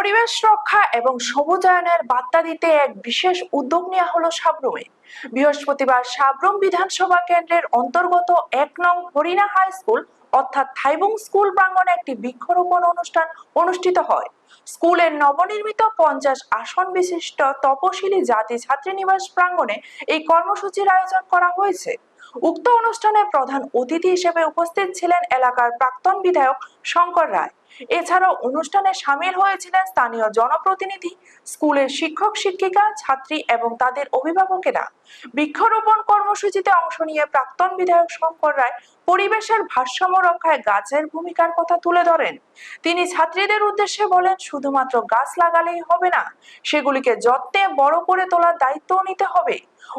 পরিবেশ রক্ষা এবং সবুজায়নের বার্তা দিতে এক বিশেষ উদ্যোগ নেওয়া হলো সাব্রুমে। বৃহস্পতিবার সাব্রুম বিধানসভা কেন্দ্রের অন্তর্গত ১ নং হরিণা হাই স্কুল অর্থাৎ থাইবুং স্কুল প্রাঙ্গণে একটি বৃক্ষরোপণ অনুষ্ঠান অনুষ্ঠিত হয়। স্কুলের নবনির্মিত ৫০ আসন বিশিষ্ট তপশিলি জাতি ছাত্রী নিবাস প্রাঙ্গণে এই কর্মসূচির আয়োজন করা হয়েছে। উক্ত অনুষ্ঠানে প্রধান অতিথি হিসেবে উপস্থিত ছিলেন এলাকার প্রাক্তন বিধায়ক শঙ্কর রায়। এছাড়াও অনুষ্ঠানে সামিল হয়েছিলেন স্থানীয় জনপ্রতিনিধি, স্কুলের শিক্ষক শিক্ষিকা, ছাত্রী এবং তাদের অভিভাবকেরা। বৃক্ষরোপণ কর্মসূচিতে অংশ নিয়ে প্রাক্তন বিধায়ক শঙ্কর রায় পরিবেশের ভারসাম্য রক্ষায় গাছের ভূমিকার কথা তুলে ধরেন। তিনি ছাত্রীদের উদ্দেশ্যে বলেন, শুধুমাত্র গাছ লাগালেই হবে না, সেগুলিকে যত্নে বড় করে তোলার দায়িত্বও নিতে হবে।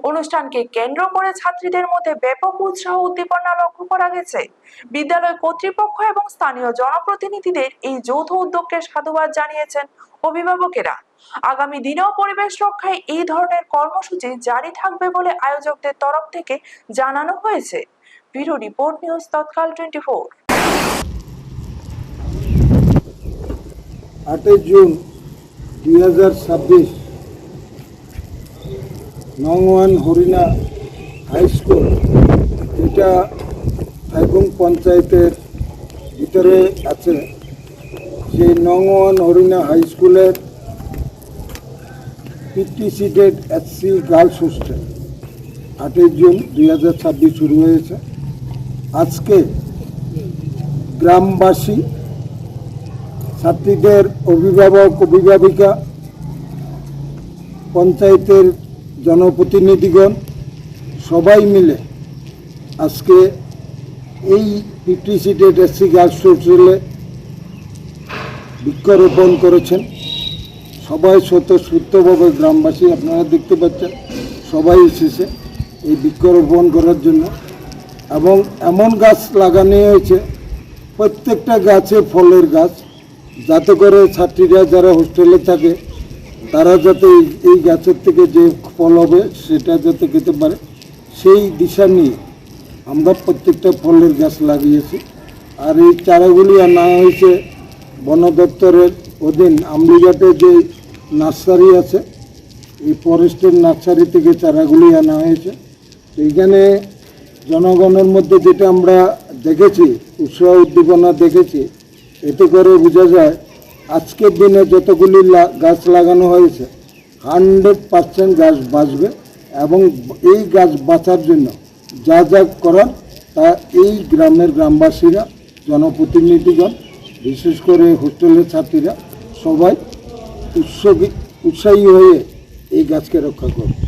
অনুষ্ঠানকে কেন্দ্র করে ছাত্রীদের মধ্যে ব্যাপক উৎসাহ উদ্দীপনা লক্ষ্য করা গেছে। বিদ্যালয় কর্তৃপক্ষ এবং স্থানীয় জনপ্রতিনিধিদের এই যৌথ উদ্যোগকে সাধুবাদ জানিয়েছেন অভিভাবকেরা। আগামী দিনেও পরিবেশ রক্ষায় এই ধরনের কর্মসূচি জারি থাকবে বলে আয়োজকদের তরফ থেকে জানানো হয়েছে। ব্যুরো রিপোর্ট, নিউজ তৎকাল 24। 8 জুন 2026 নং 1 হরিণা হাই স্কুল, এটা থাইবুং পঞ্চায়েতের ভিতরে আছে। সেই নং 1 হরিণা হাই স্কুলের পিটিসিডেড এসসি গার্লস হোস্টেল 8 জুন 2026 শুরু হয়েছে। আজকে গ্রামবাসী, ছাত্রীদের অভিভাবক অভিভাবিকা, পঞ্চায়েতের জনপ্রতিনিধিগণ সবাই মিলে আজকে এই পিটিসিডেড এসসি গার্লস হোস্টেলে বৃক্ষরোপণ করেছেন। সবাই স্বতঃস্ফূর্তভাবে গ্রামবাসী, আপনারা দেখতে পাচ্ছেন, সবাই এসেছে এই বৃক্ষরোপণ করার জন্য। এবং এমন গাছ লাগানো হয়েছে, প্রত্যেকটা গাছে ফলের গাছ, যাতে করে ছাত্রীরা যারা হোস্টেলে থাকে তারা যাতে এই গাছের থেকে যে ফল হবে সেটা যাতে খেতে পারে, সেই দিশা নিয়ে আমরা প্রত্যেকটা ফলের গাছ লাগিয়েছি। আর এই চারাগুলি আনা হয়েছে বন দপ্তরের অধীন আমলিঘাটে যে নার্সারি আছে, এই ফরেস্টের নার্সারি থেকে চারাগুলি আনা হয়েছে। এইখানে জনগণের মধ্যে যেটা আমরা দেখেছি, উৎসাহ উদ্দীপনা দেখেছি, এতে করে বোঝা যায় আজকের দিনে যতগুলি গাছ লাগানো হয়েছে 100% গাছ বাঁচবে। এবং এই গাছ বাঁচার জন্য যা যা করার তা এই গ্রামবাসীরা, জনপ্রতিনিধিগণ, বিশেষ করে হোস্টেলের ছাত্রীরা সবাই উৎসাহী হয়ে এই গাছকে রক্ষা করবে।